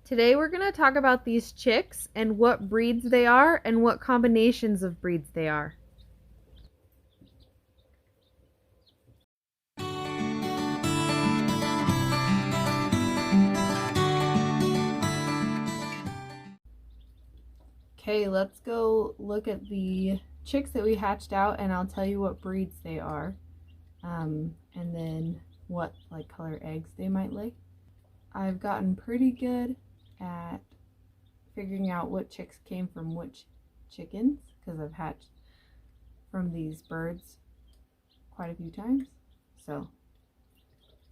Today we're going to talk about these chicks and what breeds they are and what combinations of breeds they are. Okay, let's go look at the chicks that we hatched out and I'll tell you what breeds they are. And then what color eggs they might lay. I've gotten pretty good at figuring out what chicks came from which chickens because I've hatched from these birds quite a few times. So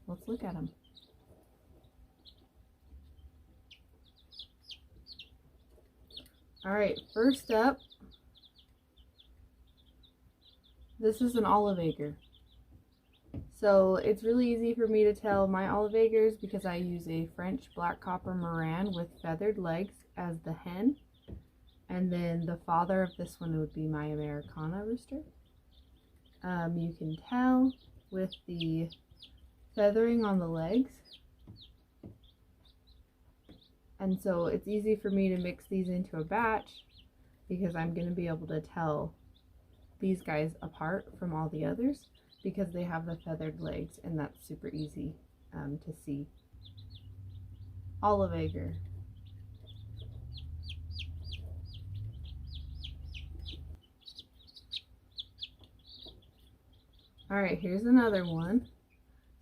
let's look at them. All right, first up, this is an olive egger. So it's really easy for me to tell my olive eggers because I use a French black copper MARAN with feathered legs as the hen. And then the father of this one would be my AMERAUCANA rooster. You can tell with the feathering on the legs. And so it's easy for me to mix these into a batch because I'm going to be able to tell these guys apart from all the others because they have the feathered legs, and that's super easy to see. Olive egger. All right, here's another one.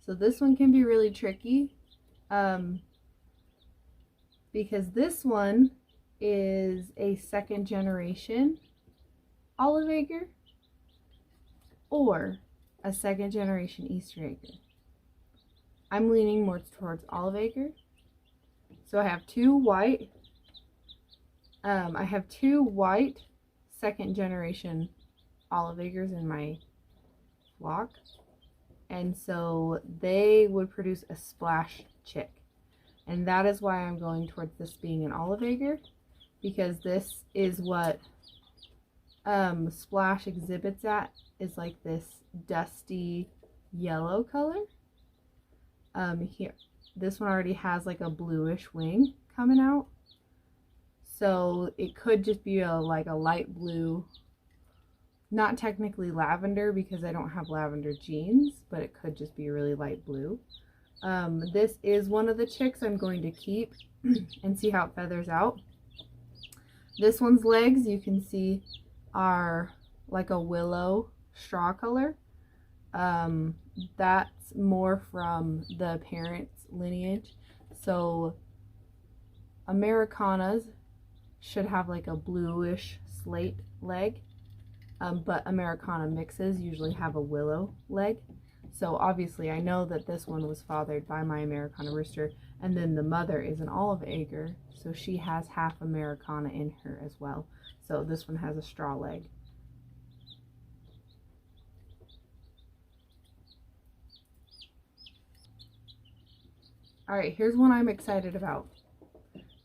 So this one can be really tricky because this one is a second generation olive egger or a second generation Easter egger. I'm leaning more towards olive egger. So I have two white second generation olive eggers in my flock, and so they would produce a splash chick, and that is why I'm going towards this being an olive egger, because this is what splash exhibits at, is like this dusty yellow color. Here, this one already has like a bluish wing coming out, so it could just be a light blue, not technically lavender because I don't have lavender genes, but it could just be a really light blue. This is one of the chicks I'm going to keep and see how it feathers out. This one's legs, you can see, are like a willow straw color. That's more from the parent's lineage. So AMERAUCANAs should have like a bluish slate leg, but AMERAUCANA mixes usually have a willow leg. So obviously I know that this one was fathered by my AMERAUCANA rooster, and then the mother is an olive egger, so she has half AMERAUCANA in her as well. So this one has a straw leg. Alright, here's one I'm excited about.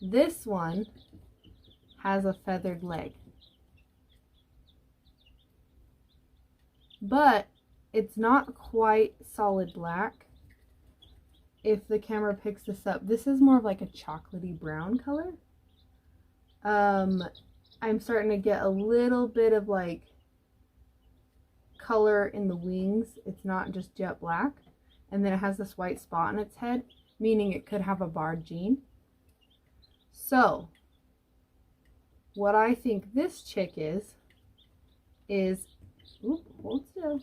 This one has a feathered leg, but it's not quite solid black. If the camera picks this up, this is more of like a chocolatey brown color. I'm starting to get a little bit of like color in the wings. It's not just jet black. And then it has this white spot on its head, meaning it could have a barred gene. So what I think this chick is oop, hold still.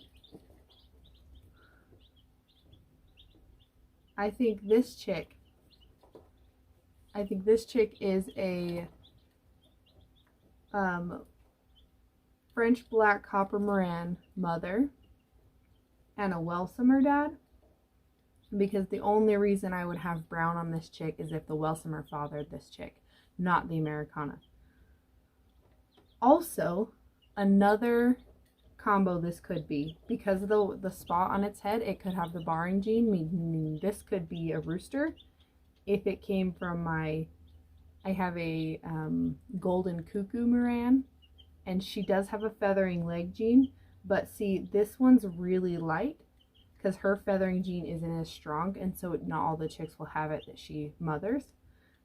I think this chick is a French black copper MARAN mother and a Welsummer dad, because the only reason I would have brown on this chick is if the Welsummer fathered this chick, not the AMERAUCANA. Also, another combo this could be, because of the spot on its head, it could have the barring gene, meaning this could be a rooster if it came from I have a golden CUCKOO MARAN, and she does have a feathering leg gene, but see, this one's really light because her feathering gene isn't as strong, and so not all the chicks will have it that she mothers.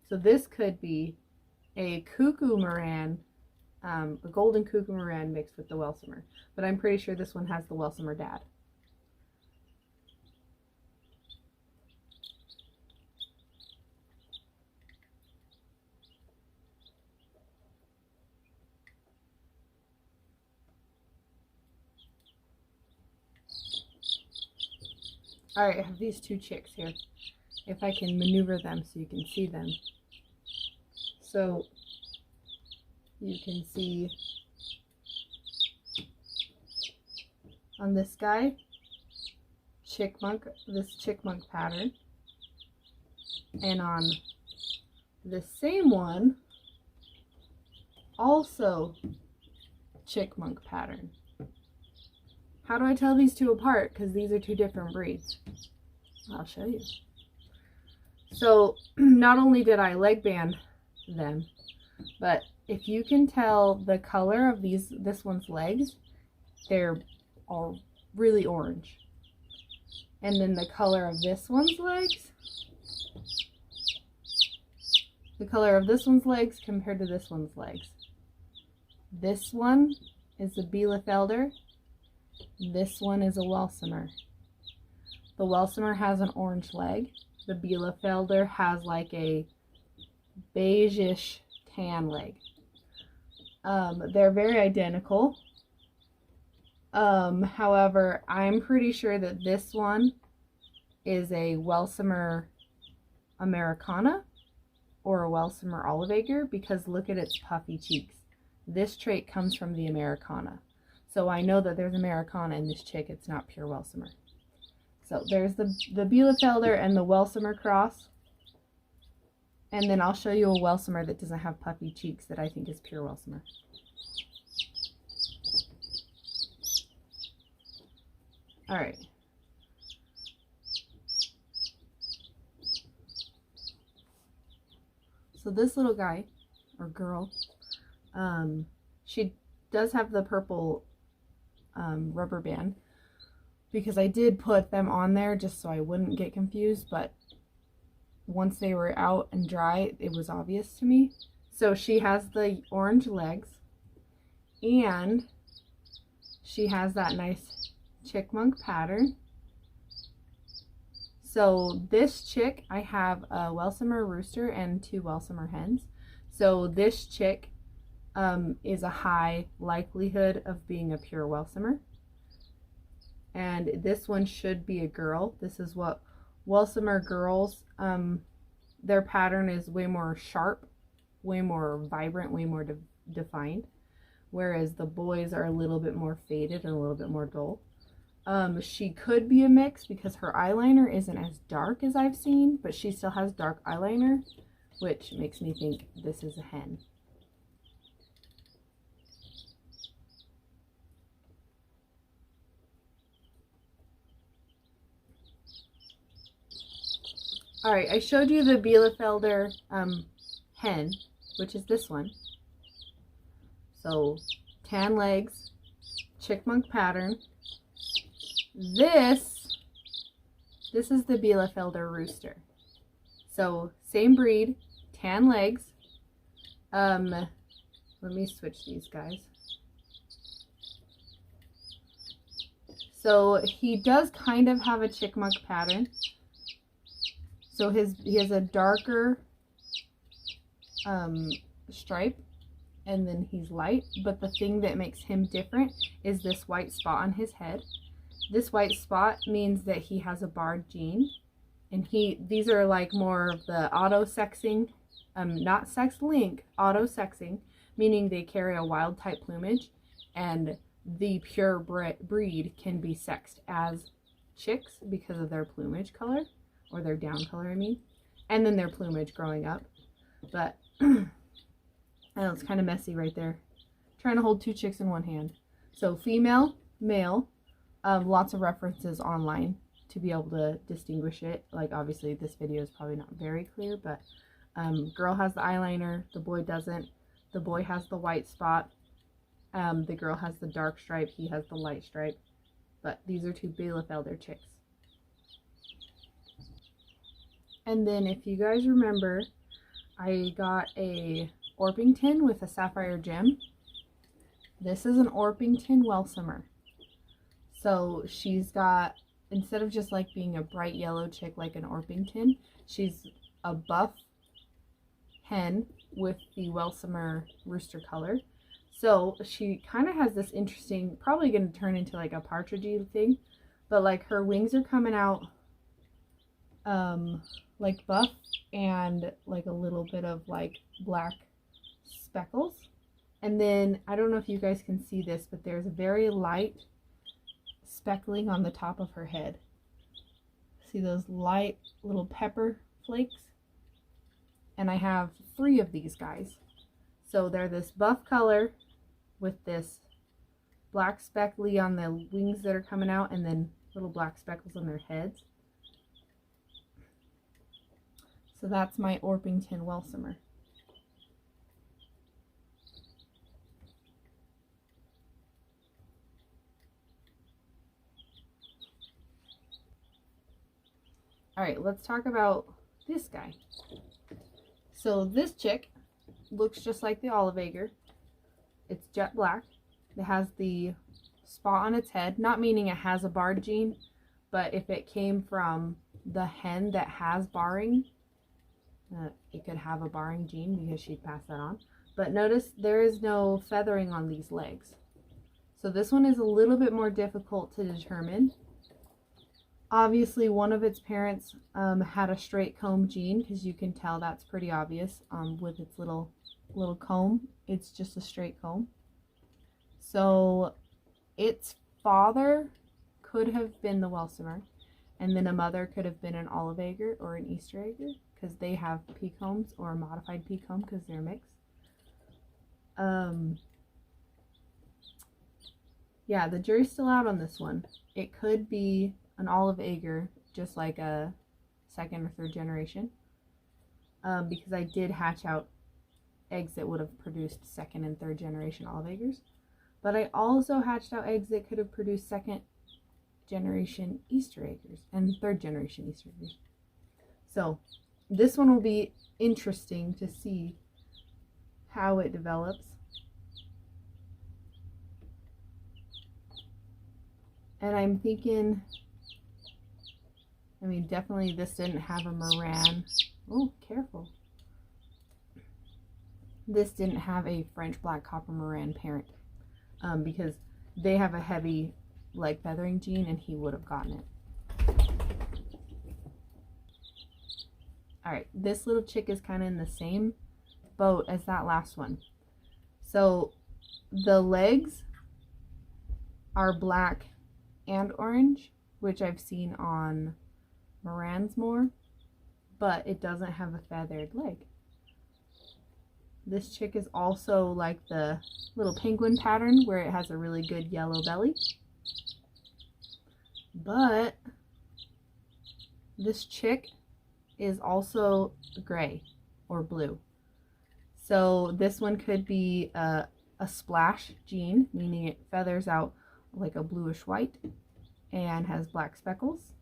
So this could be a cuckoo MARAN, a golden cuckoo MARAN mixed with the Welsummer. But I'm pretty sure this one has the Welsummer dad. Alright, I have these two chicks here. If I can maneuver them so you can see them. So you can see on this guy, this chickmunk pattern. And on the same one, also chickmunk pattern. How do I tell these two apart? Because these are two different breeds. I'll show you. So not only did I leg band them, but if you can tell the color of this one's legs, they're all really orange. And then the color of this one's legs, the color of this one's legs compared to this one's legs. This one is a Bielefelder. This one is a Welsummer. The Welsummer has an orange leg. The Bielefelder has like a beige-ish tan leg. They're very identical. However, I'm pretty sure that this one is a Welsummer AMERAUCANA or a Welsummer Olive Acre, because look at its puffy cheeks. This trait comes from the AMERAUCANA. So I know that there's AMERAUCANA in this chick. It's not pure Welsummer. So there's the Bielefelder and the Welsummer cross. And then I'll show you a Welsummer that doesn't have puffy cheeks that I think is pure Welsummer. Alright. So this little guy, or girl, she does have the purple rubber band, because I did put them on there just so I wouldn't get confused, but once they were out and dry, it was obvious to me. So she has the orange legs, and she has that nice chickmunk pattern. So this chick, I have a Welsummer rooster and 2 Welsummer hens. So this chick is a high likelihood of being a pure Welsummer. And this one should be a girl. This is what Welsummer girls, their pattern is way more sharp, way more vibrant, way more defined. Whereas the boys are a little bit more faded and a little bit more dull. She could be a mix because her eyeliner isn't as dark as I've seen, but she still has dark eyeliner, which makes me think this is a hen. Alright, I showed you the Bielefelder hen, which is this one. So, tan legs, chickmunk pattern. This is the Bielefelder rooster. So, same breed, tan legs. Let me switch these guys. So, he does kind of have a chickmunk pattern. So he has a darker stripe, and then he's light. But the thing that makes him different is this white spot on his head. This white spot means that he has a barred gene, and these are like more of the auto-sexing, not sex-link, auto-sexing, meaning they carry a wild type plumage, and the pure breed can be sexed as chicks because of their plumage color. Or their down color, I mean, and then their plumage growing up. But I know it's kind of messy right there. Trying to hold 2 chicks in one hand. So female, male, lots of references online to be able to distinguish it. Like obviously this video is probably not very clear, but girl has the eyeliner, the boy doesn't. The boy has the white spot. The girl has the dark stripe, he has the light stripe. But these are 2 Bielefelder chicks. And then if you guys remember, I got a Orpington with a sapphire gem. This is an Orpington Welsummer. So she's got, instead of just like being a bright yellow chick like an Orpington, she's a buff hen with the Welsummer rooster color. So she kind of has this interesting, probably going to turn into like a partridgey thing, but like her wings are coming out like buff and like a little bit of like black speckles. And then I don't know if you guys can see this, but there's a very light speckling on the top of her head. See those light little pepper flakes? And I have 3 of these guys. So they're this buff color with this black speckly on the wings that are coming out, and then little black speckles on their heads. So that's my Orpington Welsummer. All right, let's talk about this guy. So this chick looks just like the olive egger. It's jet black. It has the spot on its head, not meaning it has a barred gene, but if it came from the hen that has barring, it could have a barring gene because she'd pass that on. But notice there is no feathering on these legs. So this one is a little bit more difficult to determine. Obviously, one of its parents had a straight comb gene, because you can tell that's pretty obvious with its little comb. It's just a straight comb. So its father could have been the Welsummer, and then a mother could have been an olive egger or an Easter egger, because they have pea combs or a modified pea comb because they're mixed. Yeah, the jury's still out on this one. It could be an olive egger, just like a 2nd or 3rd generation, because I did hatch out eggs that would have produced 2nd and 3rd generation olive eggers, but I also hatched out eggs that could have produced 2nd generation Easter eggers and 3rd generation Easter eggers. So this one will be interesting to see how it develops. And I'm thinking, I mean, definitely this didn't have a MARAN. Oh, careful. This didn't have a French black copper MARAN parent, because they have a heavy leg feathering gene and he would have gotten it. Alright, this little chick is kind of in the same boat as that last one. So the legs are black and orange, which I've seen on MARANs more, but it doesn't have a feathered leg. This chick is also like the little penguin pattern where it has a really good yellow belly, but this chick is also gray or blue. So this one could be a splash gene, meaning it feathers out like a bluish white and has black speckles,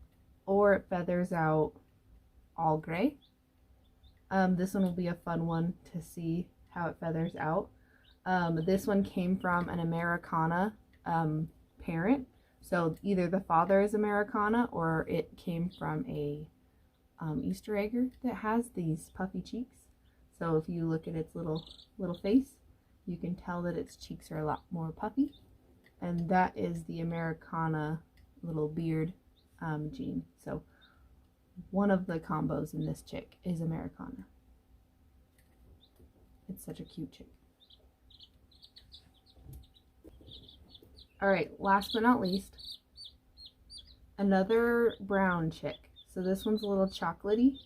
or it feathers out all gray. This one will be a fun one to see how it feathers out. This one came from an AMERAUCANA parent, so either the father is AMERAUCANA or it came from a Easter egger that has these puffy cheeks. So if you look at its little face, you can tell that its cheeks are a lot more puffy, and that is the AMERAUCANA little beard gene. So one of the combos in this chick is AMERAUCANA. It's such a cute chick. Alright, last but not least, another brown chick. So this one's a little chocolatey.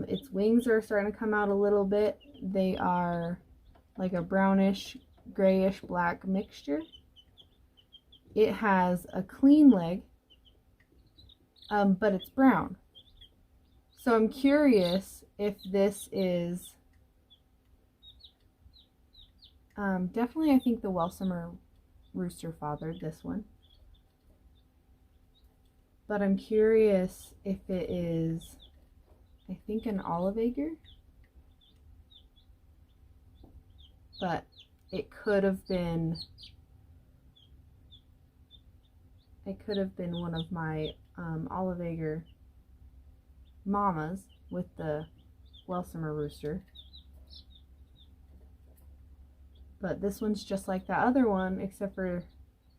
Its wings are starting to come out a little bit. They are like a brownish, grayish, black mixture. It has a clean leg, but it's brown. So I'm curious if this is, definitely I think the Welsummer rooster fathered this one. But I'm curious if it is I think an olive-acre, but it could have been one of my olive-acre mamas with the Welsummer rooster. But this one's just like that other one, except for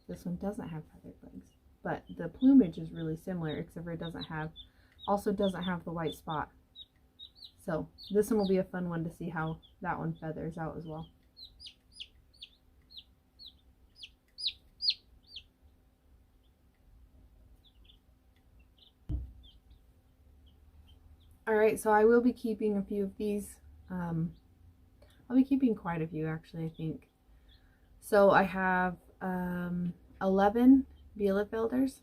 this one doesn't have feathered legs. But the plumage is really similar, except for it also doesn't have the white spot. So this one will be a fun one to see how that one feathers out as well. Alright, so I will be keeping a few of these. I'll be keeping quite a few actually, I think. So I have 11 Bielefelders,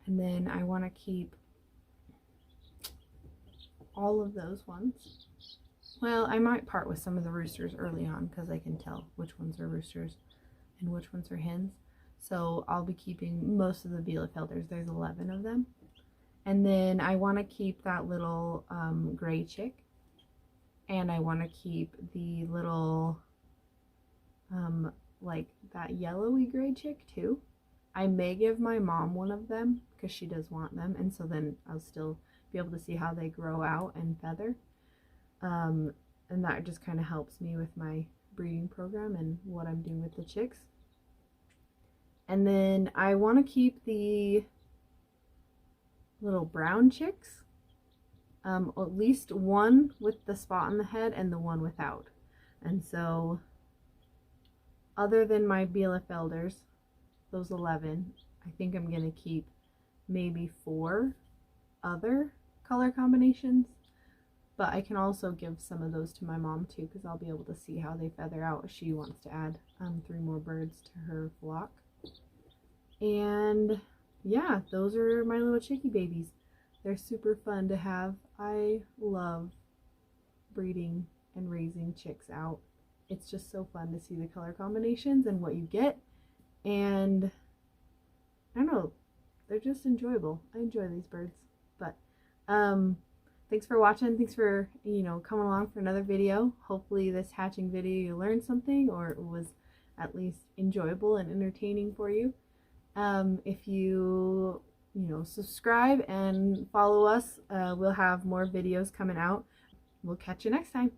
and then I want to keep all of those ones. Well, I might part with some of the roosters early on because I can tell which ones are roosters and which ones are hens. So I'll be keeping most of the Bielefelders. There's 11 of them. And then I want to keep that little gray chick. And I want to keep the little, like that yellowy gray chick too. I may give my mom one of them because she does want them. And so then I'll still be able to see how they grow out and feather. And that just kind of helps me with my breeding program and what I'm doing with the chicks. And then I want to keep the little brown chicks. At least one with the spot on the head and the one without. And so other than my Bielefelders, those 11, I think I'm going to keep maybe 4 other color combinations. But I can also give some of those to my mom too, because I'll be able to see how they feather out if she wants to add 3 more birds to her flock. And yeah, those are my little chickie babies. They're super fun to have. I love breeding and raising chicks out. It's just so fun to see the color combinations and what you get. And I don't know, they're just enjoyable. I enjoy these birds. But thanks for watching. Thanks for, coming along for another video. Hopefully this hatching video you learned something, or it was at least enjoyable and entertaining for you. If you subscribe and follow us, we'll have more videos coming out. We'll catch you next time.